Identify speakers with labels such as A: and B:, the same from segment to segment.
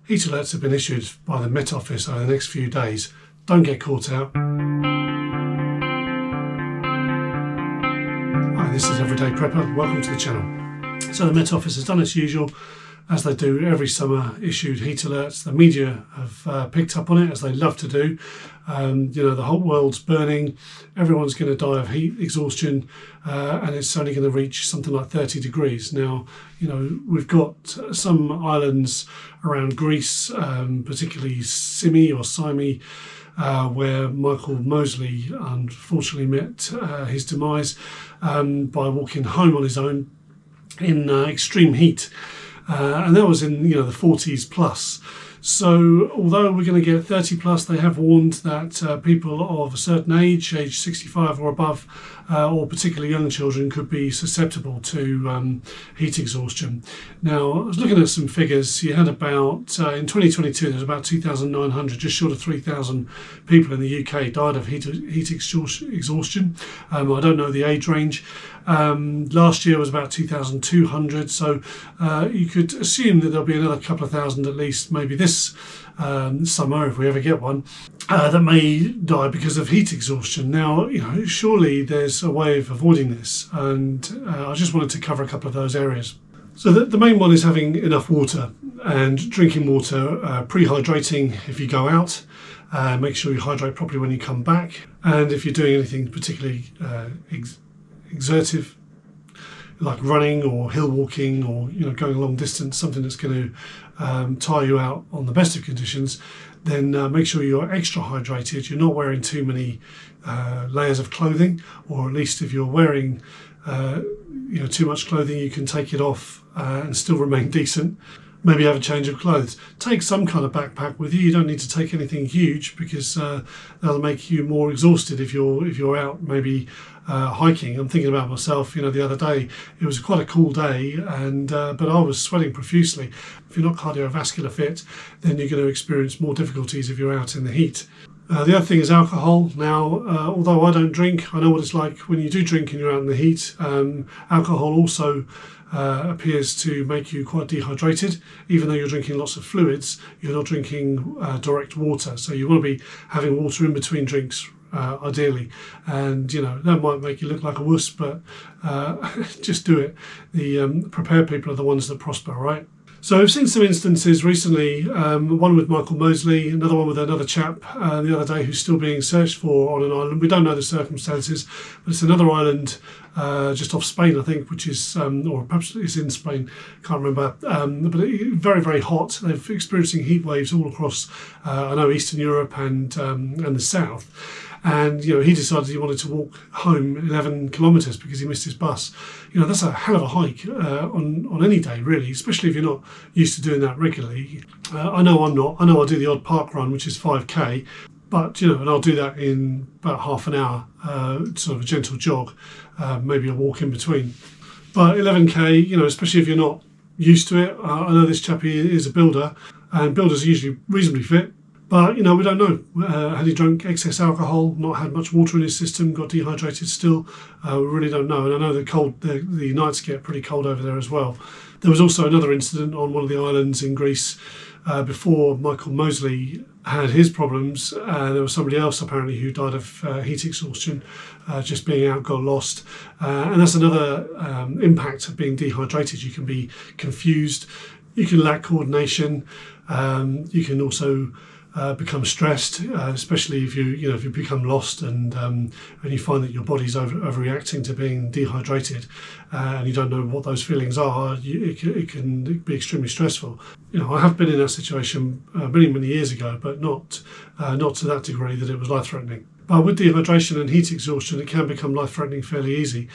A: Heat alerts have been issued by the Met Office over the next few days. Don't get caught out. Hi, this is Everyday Prepper. Welcome to the channel. So the Met Office has done its usual, as they do every summer, issued heat alerts. The media have picked up on it, as they love to do. The whole world's burning, everyone's going to die of heat exhaustion, and it's only going to reach something like 30 degrees. Now, we've got some islands around Greece, particularly Symi, where Michael Mosley unfortunately met his demise by walking home on his own in extreme heat. And that was in the 40s plus. So although we're going to get 30 plus, they have warned that people of a certain age 65 or above, or particularly young children, could be susceptible to heat exhaustion. Now, I was looking at some figures. You had about, in 2022, there's about 2,900, just short of 3,000 people in the UK died of heat exhaustion. I don't know the age range. Last year was about 2,200, so you could assume that there'll be another couple of thousand at least, maybe this summer, if we ever get one, that may die because of heat exhaustion. Now, surely there's a way of avoiding this, and I just wanted to cover a couple of those areas. So the main one is having enough water and drinking water, pre-hydrating if you go out. Make sure you hydrate properly when you come back, and if you're doing anything particularly exertive, like running or hill walking or going a long distance, something that's going to tire you out on the best of conditions, then make sure you're extra hydrated. You're not wearing too many layers of clothing, or at least if you're wearing too much clothing, you can take it off and still remain decent. Maybe have a change of clothes. Take some kind of backpack with you. You don't need to take anything huge, because that'll make you more exhausted if you're out maybe hiking. I'm thinking about myself. The other day it was quite a cool day, and but I was sweating profusely. If you're not cardiovascular fit, then you're going to experience more difficulties if you're out in the heat. The other thing is alcohol. Now, although I don't drink, I know what it's like when you do drink and you're out in the heat. Alcohol also appears to make you quite dehydrated. Even though you're drinking lots of fluids, you're not drinking direct water. So you want to be having water in between drinks, ideally. And that might make you look like a wuss, but just do it. The prepared people are the ones that prosper, right? So we've seen some instances recently, one with Michael Mosley, another one with another chap the other day who's still being searched for on an island. We don't know the circumstances, but it's another island just off Spain, I think, which is, or perhaps it's in Spain, can't remember, but very, very hot. They're experiencing heat waves all across, I know, Eastern Europe and the south. And he decided he wanted to walk home 11 kilometres because he missed his bus. That's a hell of a hike on any day, really, especially if you're not used to doing that regularly. I know I'm not. I know I do the odd park run, which is 5k, but and I'll do that in about half an hour, sort of a gentle jog, maybe a walk in between. But 11k, especially if you're not used to it. I know this chap here is a builder, and builders are usually reasonably fit. But, we don't know. Had he drunk excess alcohol, not had much water in his system, got dehydrated still? We really don't know. And I know the nights get pretty cold over there as well. There was also another incident on one of the islands in Greece before Michael Mosley had his problems. There was somebody else apparently who died of heat exhaustion, just being out, got lost. And that's another impact of being dehydrated. You can be confused. You can lack coordination. You can also become stressed, especially if you become lost and you find that your body's overreacting to being dehydrated, and you don't know what those feelings are. It can be extremely stressful. I have been in that situation many years ago, but not to that degree that it was life-threatening. But with dehydration and heat exhaustion, it can become life-threatening fairly easily.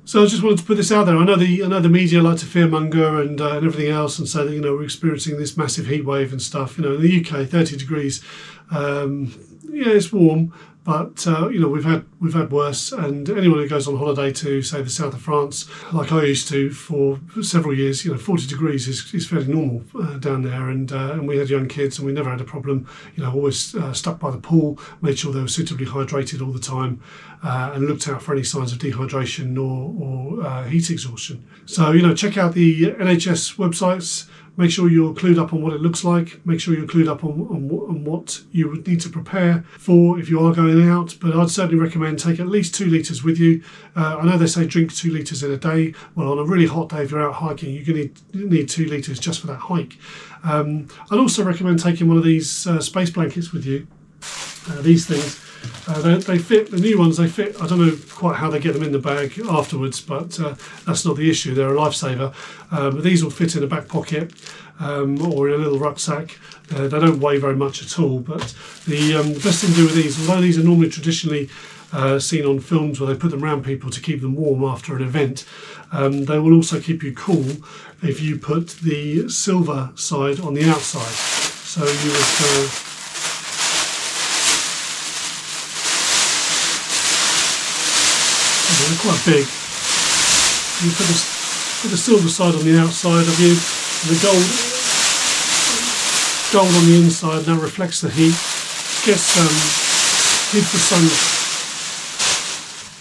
A: So I just wanted to put this out there. I know the media like to fearmonger and everything else, and say that we're experiencing this massive heat wave and stuff. In the UK, 30 degrees. It's warm, but we've had worse. And anyone who goes on holiday to, say, the south of France, like I used to for several years, 40 degrees is fairly normal down there. And we had young kids, and we never had a problem. Always stuck by the pool, made sure they were suitably hydrated all the time, and looked out for any signs of dehydration or heat exhaustion. So check out the NHS websites. Make sure you're clued up on what it looks like. Make sure you're clued up on what you would need to prepare for if you are going out. But I'd certainly recommend take at least 2 litres with you. I know they say drink 2 litres in a day. Well, on a really hot day, if you're out hiking, you're going to need 2 litres just for that hike. I'd also recommend taking one of these space blankets with you. These things, they fit, the new ones, they fit. I don't know quite how they get them in the bag afterwards, but that's not the issue. They're a lifesaver. But these will fit in a back pocket or in a little rucksack. They don't weigh very much at all, but the best thing to do with these, although these are normally traditionally seen on films where they put them around people to keep them warm after an event, they will also keep you cool if you put the silver side on the outside. So you would they're quite big. You put the silver side on the outside of you, and the gold on the inside. Now reflects the heat,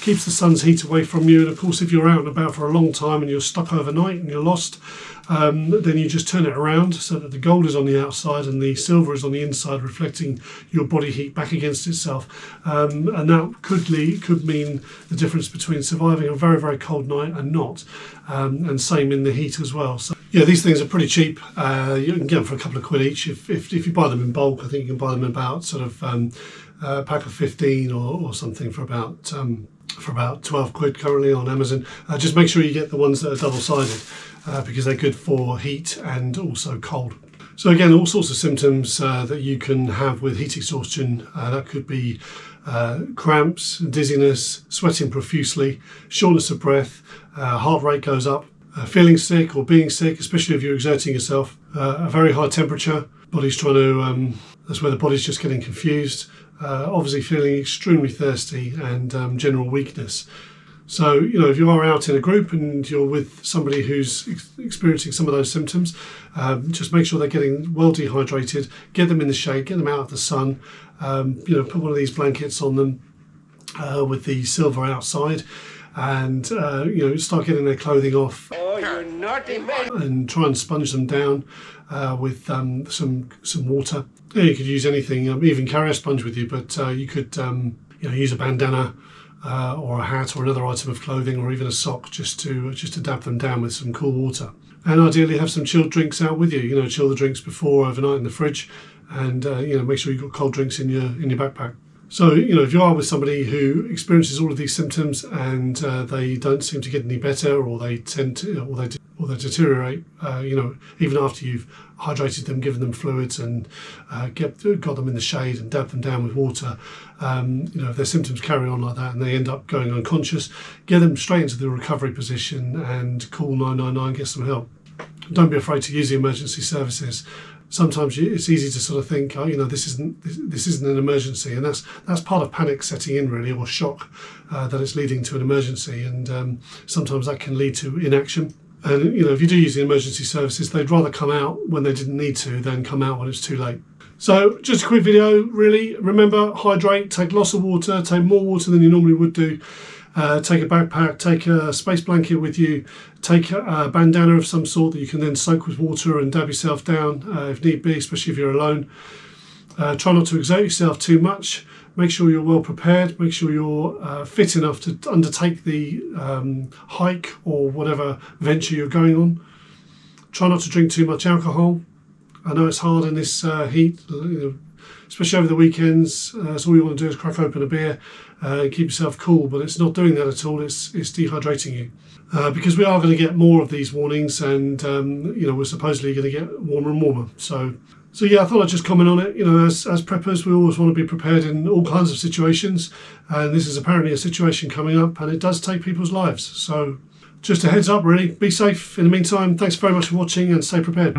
A: keeps the sun's heat away from you. And of course, if you're out and about for a long time and you're stuck overnight and you're lost, then you just turn it around so that the gold is on the outside and the silver is on the inside, reflecting your body heat back against itself. And that could mean the difference between surviving a very, very cold night and not. And same in the heat as well. So yeah, these things are pretty cheap. You can get them for a couple of quid each. If you buy them in bulk, I think you can buy them in about sort of a pack of 15 or something for about 12 quid currently on Amazon. Just make sure you get the ones that are double-sided because they're good for heat and also cold. So again, all sorts of symptoms that you can have with heat exhaustion. That could be cramps, dizziness, sweating profusely, shortness of breath, heart rate goes up, feeling sick or being sick, especially if you're exerting yourself, a very high temperature, body's trying to, that's where the body's just getting confused, obviously feeling extremely thirsty and general weakness. So, if you are out in a group and you're with somebody who's experiencing some of those symptoms, just make sure they're getting well dehydrated, get them in the shade, get them out of the sun, put one of these blankets on them with the silver outside and, start getting their clothing off. Oh, you're naughty man. And try and sponge them down with some water. Yeah, you could use anything, even carry a sponge with you, but you could use a bandana or a hat or another item of clothing or even a sock just to dab them down with some cool water. And ideally have some chilled drinks out with you, chill the drinks before overnight in the fridge and make sure you've got cold drinks in your backpack. So, if you are with somebody who experiences all of these symptoms and they don't seem to get any better or they tend to, or they deteriorate, even after you've hydrated them, given them fluids and got them in the shade and dabbed them down with water, if their symptoms carry on like that and they end up going unconscious, get them straight into the recovery position and call 999, get some help. Don't be afraid to use the emergency services. Sometimes it's easy to sort of think, this isn't an emergency, and that's part of panic setting in really, or shock that it's leading to an emergency, and sometimes that can lead to inaction. And if you do use the emergency services, they'd rather come out when they didn't need to than come out when it's too late. So just a quick video, really. Remember, hydrate, take lots of water, take more water than you normally would do. Take a backpack, take a space blanket with you, take a bandana of some sort that you can then soak with water and dab yourself down if need be, especially if you're alone. Try not to exert yourself too much. Make sure you're well prepared. Make sure you're fit enough to undertake the hike or whatever venture you're going on. Try not to drink too much alcohol. I know it's hard in this heat, especially over the weekends. So all you want to do is crack open a beer and keep yourself cool, but it's not doing that at all. It's dehydrating you. Because we are going to get more of these warnings and, we're supposedly going to get warmer and warmer. So yeah, I thought I'd just comment on it. As preppers, we always want to be prepared in all kinds of situations. And this is apparently a situation coming up and it does take people's lives. So just a heads up, really. Be safe in the meantime. Thanks very much for watching and stay prepared.